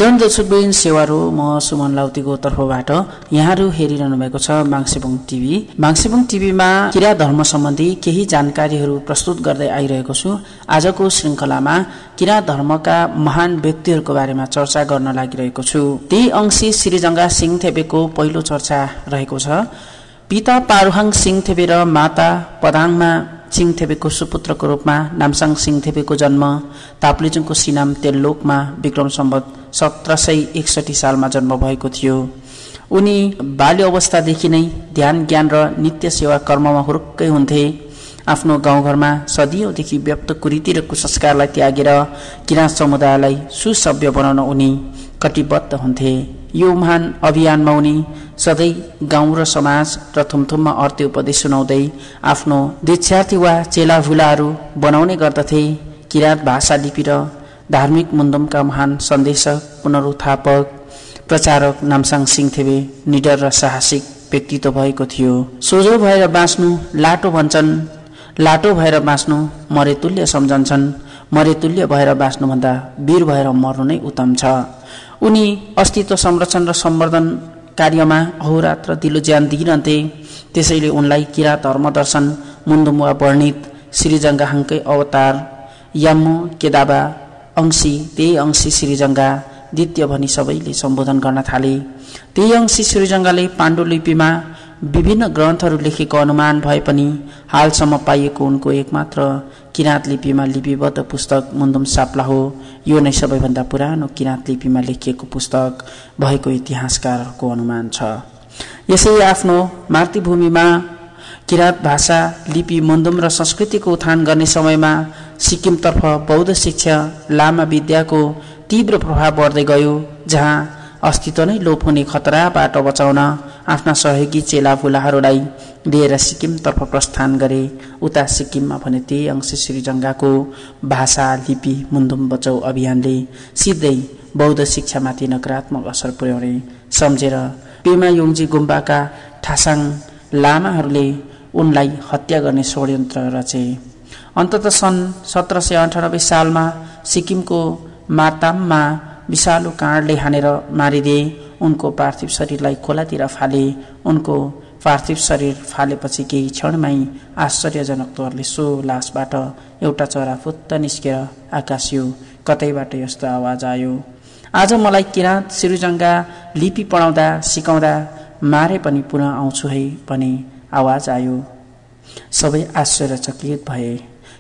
आदरणीय दर्शकवृन्द, सेवारो म सुमन लाउतीको तर्फबाट यहाँहरू हेरिरहनु भएको छ माङ्सेबुङ टिभी। माङ्सेबुङ टिभीमा किराँत धर्म सम्बन्धी केही जानकारीहरू प्रस्तुत गर्दै आइरहेको छु। आजको श्रृङ्खलामा किराँत धर्मका महान व्यक्तिहरूको बारेमा चर्चा गर्न लागिरहेको छु। त्यही अंशी श्रीजंगा सिंहथेपेको पहिलो चर्चा रहेको छ। पिता पारुहाङ सिंहथेपे र माता पदाङमा सिंहथेपेको सुपुत्रको रूपमा नामसाङ सिंहथेपेको जन्म ताप्लेजुङको सिनाम तेल्लोकमा विक्रम सम्वत 1761 सालमा जन्म भएको थियो। उनी बाल्य अवस्थादेखि नै ध्यान ज्ञान र नित्य सेवा कर्ममा हुरुक्कै हुन्थे। आफ्नो गाउँघरमा सदियौंदेखि व्याप्त कुरीति र कुसंस्कारलाई त्यागेर किराँत समुदायलाई सुसभ्य बनाउन उनी कटिबद्ध हुन्थे। यो महान अभियानमा उनी सधैँ गाउँ र समाज र थुमथुममा अर्थे उपदेश सुनाउँदै आफ्नो दीक्षार्थी वा चेलाभुलाहरू बनाउने गर्दथे। किराँत भाषा लिपि र धार्मिक मुन्दुमका महान सन्देशक, पुनरुत्थापक, प्रचारक नामसाङ सिंहथेपे निडर र साहसिक व्यक्तित्व भएको थियो। सोझो भएर बाँच्नु लाटो भन्छन्, लाटो भएर बाँच्नु मरेतुल्य सम्झन्छन्, मरेतुल्य भएर बाँच्नुभन्दा वीर भएर मर्नु नै उत्तम छ। उनी अस्तित्व संरक्षण र सम्वर्धन कार्यमा अहोरात्र दिलो ज्यान दिइरहन्थे। त्यसैले उनलाई किराँत धर्म दर्शन मुन्दुम वा वर्णित श्रीजंगाहाङकै अवतार याम्मो केदाबा अंशी, त्यही अंशी श्रीजंगा द्वितीय भनी सबैले सम्बोधन गर्न थाले। त्यही अंशी श्रीजंगाले पाण्डुलिपिमा विभिन्न ग्रन्थहरू लेखेको अनुमान भए पनि हालसम्म पाइएको उनको एकमात्र किराँत लिपिमा लिपिबद्ध पुस्तक मुन्दुम साप्ला हो। यो नै सबैभन्दा पुरानो किराँत लिपिमा लेखिएको पुस्तक भएको इतिहासकारहरूको अनुमान छ। यसै आफ्नो मातृभूमिमा किराँत भाषा लिपि मुन्दुम र संस्कृतिको उत्थान गर्ने समयमा सिक्किमतर्फ बौद्ध शिक्षा लामा विद्याको तीव्र प्रभाव बढ्दै गयो। जहाँ अस्तित्व नै लोप हुने खतराबाट बचाउन आफ्ना सहयोगी चेलाफुलाहरूलाई लिएर सिक्किमतर्फ प्रस्थान गरे। उता सिक्किममा भने त्यही अंशी श्रीजंगाको भाषा लिपि मुन्दुम बचाउ अभियानले सिधै बौद्ध शिक्षामाथि नकारात्मक असर पुर्याउने सम्झेर पेमा योङजी गुम्बाका ठासाङ लामाहरूले उनलाई हत्या गर्ने षड्यन्त्र रचे। अन्ततः सन् 1798 सालमा सिक्किमको मार्ताममा विषालु काँडले हानेर मारिदिए। उनको पार्थिव शरीरलाई खोलातिर फाले। उनको पार्थिव शरीर फालेपछि केही क्षणमै आश्चर्यजनक तवरले सो लासबाट एउटा चरा फुत्त निस्केर आकाशियो। कतैबाट यस्तो आवाज आयो, आज मलाई किराँत श्रीजंगा लिपि पढाउँदा सिकाउँदा मारे पनि पुनः आउँछु है भने आवाज आयो। सबै आश्चर्यचकित भए।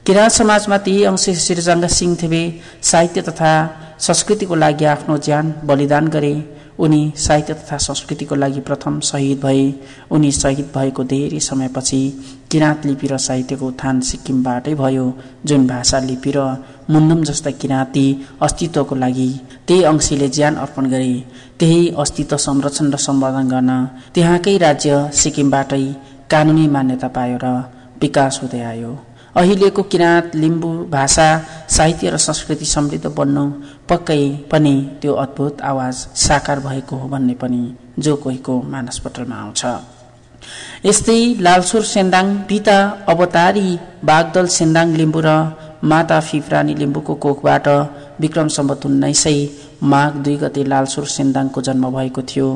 किराँत समाजमा त्यही अंशी श्रीजंगा सिंहथेपे साहित्य तथा संस्कृतिको लागि आफ्नो ज्यान बलिदान गरे। उनी साहित्य तथा संस्कृतिको लागि प्रथम शहीद भए। उनी शहीद भएको धेरै समयपछि किराँत लिपि र साहित्यको उत्थान सिक्किमबाटै भयो। जुन भाषा लिपि र मुन्दुम जस्ता किराँती अस्तित्वको लागि त्यही अंशीले ज्यान अर्पण गरे, त्यही अस्तित्व संरक्षण र सम्वर्धन गर्न त्यहाँकै राज्य सिक्किमबाटै कानुनी मान्यता पायो र विकास हुँदै आयो। अहिलेको किराँत लिम्बू भाषा साहित्य र संस्कृति समृद्ध बन्नु पक्कै पनि त्यो अद्भुत आवाज साकार भएको हो भन्ने पनि जो कोहीको मानसपटलमा आउँछ। यस्तै लालसुर सेन्दाङ पिता अवतारी बागदल सेन्दाङ लिम्बू र माता फिफ्रानी लिम्बूको कोखबाट विक्रम सम्वत 1900 माघ 2 गते लालसुर सेन्दाङको जन्म भएको थियो।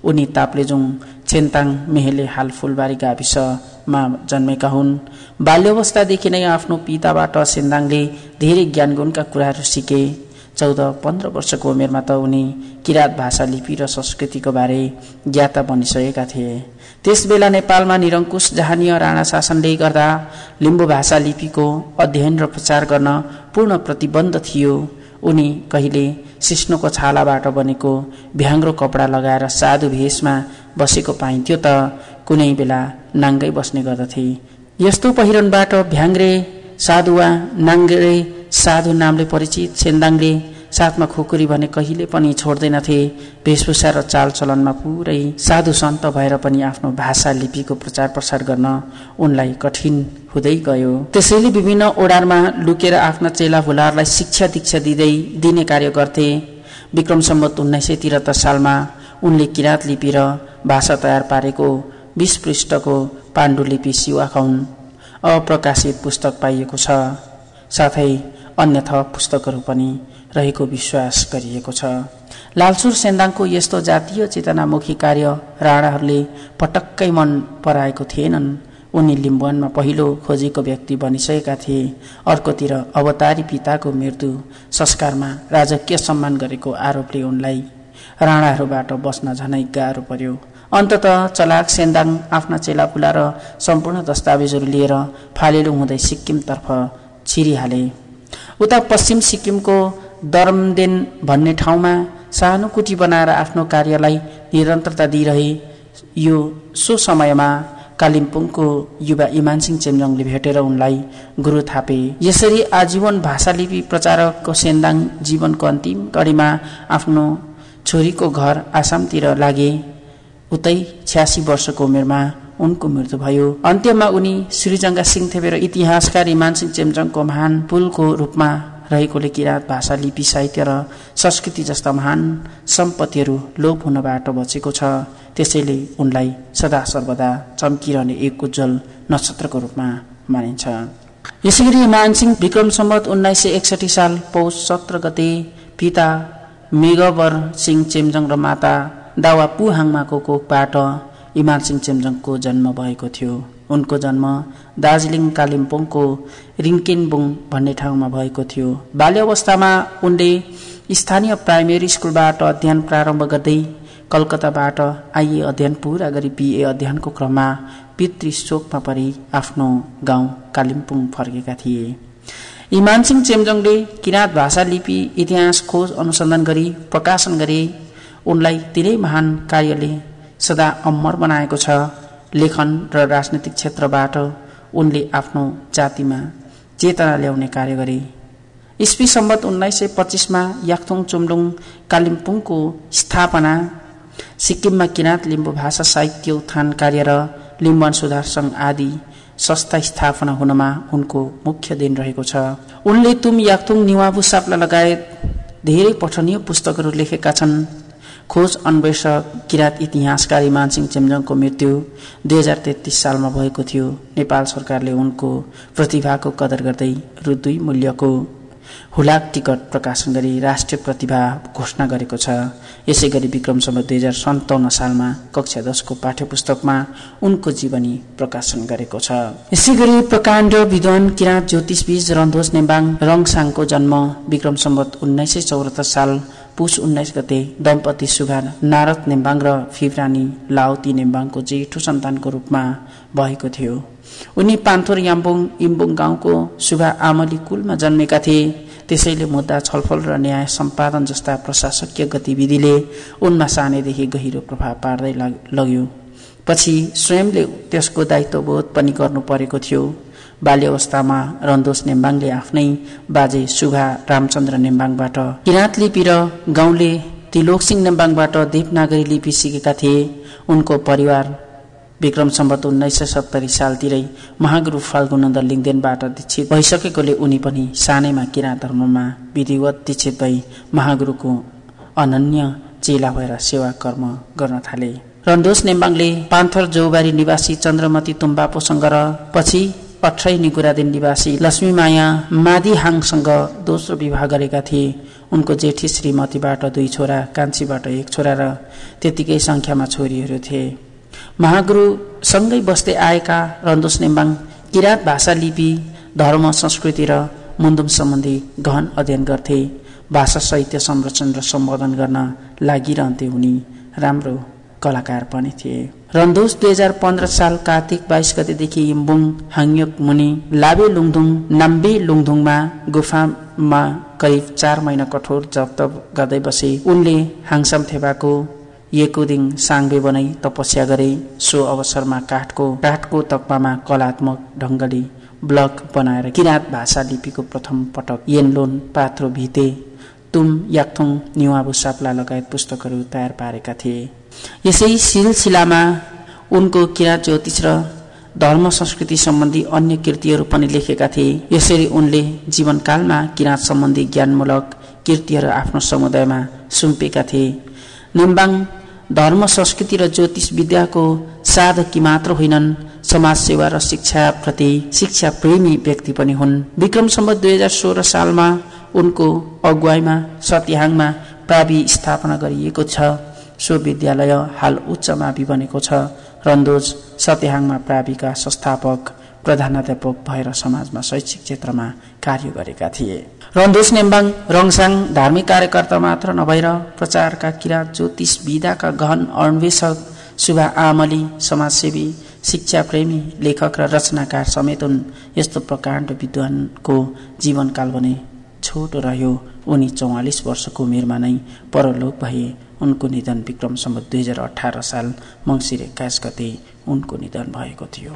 उनी ताप्लेजुङ छेन्ताङ मेहेले हाल फुलबारी गाविसमा जन्मेका हुन्। बाल्यवस्थादेखि नै आफ्नो पिताबाट सेन्दाङले धेरै ज्ञानगुणका कुराहरू सिके। 14-15 वर्षको उमेरमा त उनी किराँत भाषा लिपि र संस्कृतिको बारे ज्ञाता बनिसकेका थिए। त्यसबेला नेपालमा निरङ्कुश जहानीय राणा शासनले गर्दा लिम्बू भाषा लिपिको अध्ययन र प्रचार गर्न पूर्ण प्रतिबन्ध थियो। उनी कहिले सिस्नोको छालाबाट बनेको भ्याङ्ग्रो कपडा लगाएर साधु भेषमा बसेको पाइन्थ्यो त कुनै बेला नाङ्गै बस्ने गर्दथे। यस्तो पहिरनबाट भ्याङ्ग्रे साधु वा नाङ्ग्रे साधु नामले परिचित सेन्दाङले साथमा खुकुरी भने कहिले पनि छोड्दैनथे। वेशभूषा र चालचलनमा पुरै साधु सन्त भएर पनि आफ्नो भाषा लिपिको प्रचार प्रसार गर्न उनलाई कठिन हुँदै गयो। त्यसैले विभिन्न ओडारमा लुकेर आफ्ना चेला भुलाहरूलाई शिक्षा दीक्षा दिने कार्य गर्थे। विक्रम सम्वत 1973 सालमा उनले किराँत लिपि र भाषा तयार पारेको 20 पृष्ठको पाण्डुलिपि शिवाखौन अप्रकाशित पुस्तक पाइएको छ। साथै अन्य थप पुस्तकहरू पनि रहेको विश्वास गरिएको छ। लालचुर सेन्दाङको यस्तो जातीय चेतनामुखी कार्य राणाहरूले पटक्कै मन पराएको थिएनन्। उनी लिम्बुवानमा पहिलो खोजेको व्यक्ति बनिसकेका थिए। अर्कोतिर अवतारी पिताको मृत्यु संस्कारमा राजकीय सम्मान गरेको आरोपले उनलाई राणाहरूबाट बस्न झनै गाह्रो पर्यो। अन्ततः चलाक सेन्दाङ आफ्ना चेलापुला र सम्पूर्ण दस्तावेजहरू लिएर फालेलु हुँदै सिक्किमतर्फ छिरिहाले। उता पश्चिम सिक्किमको दरमदेन भन्ने ठाउँमा सानो कुटी बनाएर आफ्नो कार्यलाई निरन्तरता दिइरहे। सो समयमा कालिम्पोङको युवा इमानसिंह चेम्जोङले भेटेर उनलाई गुरु थापे। यसरी आजीवन भाषालिपि प्रचारकको सेन्दाङ जीवनको अन्तिम कडीमा आफ्नो छोरीको घर आसामतिर लागे। उतै 86 वर्षको उमेरमा उनको मृत्यु भयो। अन्त्यमा उनी श्रीजंगा सिंहथेबे र इतिहासकार इमानसिंह चेम्जोङको महान पुलको रूपमा रहेकोले किराँत भाषा लिपि साहित्य र संस्कृति जस्ता महान सम्पत्तिहरू लोप हुनबाट बचेको छ। त्यसैले उनलाई सदा सर्वदा चम्किरहने एक उज्जवल नक्षत्रको रूपमा मानिन्छ। यसैगरी इमानसिंह विक्रम सम्वत 1961 साल पौष 17 गते पिता मेघवर सिंह चेम्जोङ र माता दावा पुहाङमाको कोखबाट इमानसिंह चेम्जोङको जन्म भएको थियो। उनको जन्म दार्जिलिङ कालिम्पोङको रिङ्केनबुङ भन्ने ठाउँमा भएको थियो। बाल्यावस्थामा उनले स्थानीय प्राइमेरी स्कुलबाट अध्ययन प्रारम्भ गर्दै कलकत्ताबाट आइए अध्ययन पूरा गरी बिए अध्ययनको क्रममा पितृशोकमा परि आफ्नो गाउँ कालिम्पोङ फर्केका थिए। इमानसिंह चेम्जोङले किराँत भाषा लिपि इतिहास खोज अनुसन्धान गरी प्रकाशन गरे। उनलाई तिनै महान कार्यले सदा अमर बनाएको छ। लेखन र राजनीतिक क्षेत्रबाट उनले आफ्नो जातिमा चेतना ल्याउने कार्य गरे। इस्वी सम्वत 1925 मा याक्थुङ चुम्लुङ कालिम्पोङको स्थापना, सिक्किममा किराँत लिम्बू भाषा साहित्य उत्थान कार्य र लिम्बुवान सुधार सङ्घ आदि संस्था स्थापना हुनमा उनको मुख्य देन रहेको छ। उनले तुम याक्थुङ निवाबु साप्ला लगायत धेरै पठनीय पुस्तकहरू लेखेका छन्। खोज अन्वेषक किराँत इतिहासकार इमानसिंह चेम्जोङको मृत्यु 2033 सालमा भएको थियो। नेपाल सरकारले उनको प्रतिभाको कदर गर्दै रु 2 मूल्यको हुलाक टिकट प्रकाशन गरी राष्ट्रिय प्रतिभा घोषणा गरेको छ। यसै गरी विक्रम सम्वत 2057 सालमा कक्षा 10 को पाठ्यपुस्तकमा उनको जीवनी प्रकाशन गरेको छ। यसै गरी प्रकाण्ड विद्वान किराँत ज्योतिषबीज रन्धोज नेम्बाङ रङसाङको जन्म विक्रम सम्वत 1974 साल पुष 19 गते दम्पति सुभा नारद नेम्बाङ र फिब्रानी लाउती नेम्बाङको जेठो सन्तानको रूपमा भएको थियो। उनी पान्थोर याम्बुङ इम्बुङ गाउँको सुभा आमली कुलमा जन्मेका थिए। त्यसैले मुद्दा छलफल र न्याय सम्पादन जस्ता प्रशासकीय गतिविधिले उनमा सानैदेखि गहिरो प्रभाव पार्दै लग्यो। पछि स्वयंले त्यसको दायित्वबोध पनि गर्नु परेको थियो। बाल्यावस्थामा रन्दोस नेम्बाङले आफ्नै बाजे सुभा रामचन्द्र नेम्बाङबाट किराँत लिपि र गाउँले तिलोकसिंह नेम्बाङबाट देवनागरी लिपि सिकेका थिए। उनको परिवार विक्रम सम्वत 1970 सालतिरै महागुरु फाल्गुनन्द लिङदेनबाट दीक्षित भइसकेकोले उनी पनि सानैमा किराँत धर्ममा विधिवत दीक्षित भई महागुरुको अनन्य चेला भएर सेवा कर्म गर्न थाले। रन्दोस नेम्बाङले पान्थर जौबारी निवासी चन्द्रमती तुम्बापोसँग र पछि अठ्रै निगुरादेन निवासी लक्ष्मीमाया मादिहाङसँग दोस्रो विवाह गरेका थिए। उनको जेठी श्रीमतीबाट 2 छोरा, कान्छीबाट 1 छोरा र त्यतिकै संख्यामा छोरीहरू थिए। महागुरु सँगै बस्दै आएका रन्दोस नेम्बाङ किराँत भाषा लिपि, धर्म, संस्कृति र मुन्दुम सम्बन्धी गहन अध्ययन गर्थे। भाषा साहित्य संरक्षण र सम्बोधन गर्न लागिरहन्थे। उनी राम्रो कलाकार पनि थिए। रन्दोस 2015 साल कार्तिक 22 गतेदेखि इम्बुङ हाङयोक मुनि लाबे लुङदुङ नाम्बे लुङदुङमा गुफामा करिब 4 महिना कठोर जप गर्दै बसे। उनले हाङसाम थेबाको येकुदिङ साङबे बनाई तपस्या गरे। सो अवसरमा काठको तक्मामा कलात्मक ढङ्गले ब्लक बनाएर किराँत भाषा लिपिको प्रथम पटक येनलोन, पात्रो भिते, तुम याक्थुङ निवाबु साप्ला लगायत पुस्तकहरू तयार पारेका थिए। यसै सिलसिलामा उनको किराँत ज्योतिष र धर्म संस्कृति सम्बन्धी अन्य कृतिहरू पनि लेखेका थिए। यसरी उनले जीवनकालमा किराँत सम्बन्धी ज्ञानमूलक कृतिहरू आफ्नो समुदायमा सुम्पेका थिए। नेम्बाङ धर्म संस्कृति र ज्योतिष विद्याको साधकी मात्र होइनन्, समाज सेवा र शिक्षा प्रेमी व्यक्ति पनि हुन्। विक्रम सम्वत 2016 सालमा उनको अगुवाईमा सत्यहाङमा प्रावि स्थापना गरिएको छ। सो विद्यालय हाल उच्च मावि बनेको छ। रन्दोज सत्यहाङमा प्राविका संस्थापक प्रधानाध्यापक भएर समाजमा शैक्षिक क्षेत्रमा कार्य गरेका थिए। रन्दोज नेम्बाङ रङसाङ धार्मिक कार्यकर्ता मात्र नभएर प्रचारका किराँत ज्योतिष विधाका गहन अन्वेषक, सुभा आमली समाजसेवी, शिक्षाप्रेमी, लेखक र रचनाकार समेत हुन्। यस्तो प्रकाण्ड विद्वानको जीवनकाल भने छोटो रह्यो। उनी 44 वर्षको उमेरमा नै परलोक भए। उनको निधन विक्रम सम्वत 2018 साल मङ्सिर 21 गते उनको निधन भएको थियो।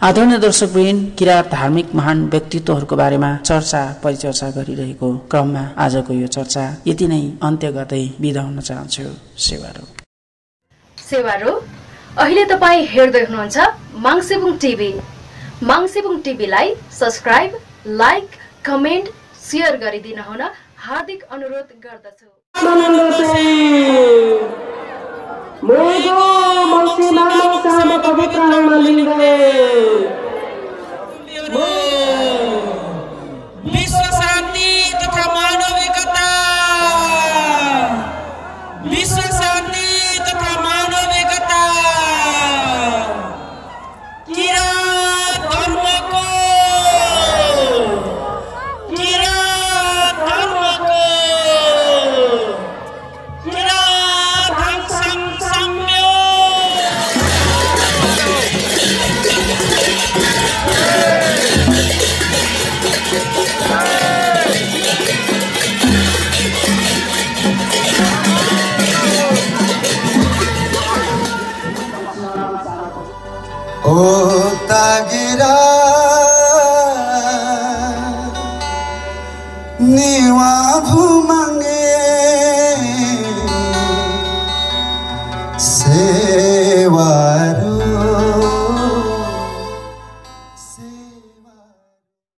आदरणीय दर्शकवृन्द, किराँत धार्मिक महान व्यक्तित्वहरूको बारेमा चर्चा परिचर्चा गरिरहेको क्रममा आजको यो चर्चा यति नै अन्त्य गर्दै बिदा हुन चाहन्छु। सेवारो अहिले तपाईँ हेर्दै हुनुहुन्छ माङसेबुङ टिभी। माङसेबुङ टिभीलाई सब्स्क्राइब, लाइक, कमेन्ट, शेयर गरिदिन हुन हार्दिक अनुरोध गर्दछु। विश्व शान्ति तथा मानविकता, विश्व शान्ति तथा मानविकता, किराँत धर्मको, किराँत धर्मको, किराँत हंसं सम्यो। ओ तागिरा निवा भूमंगे सेवा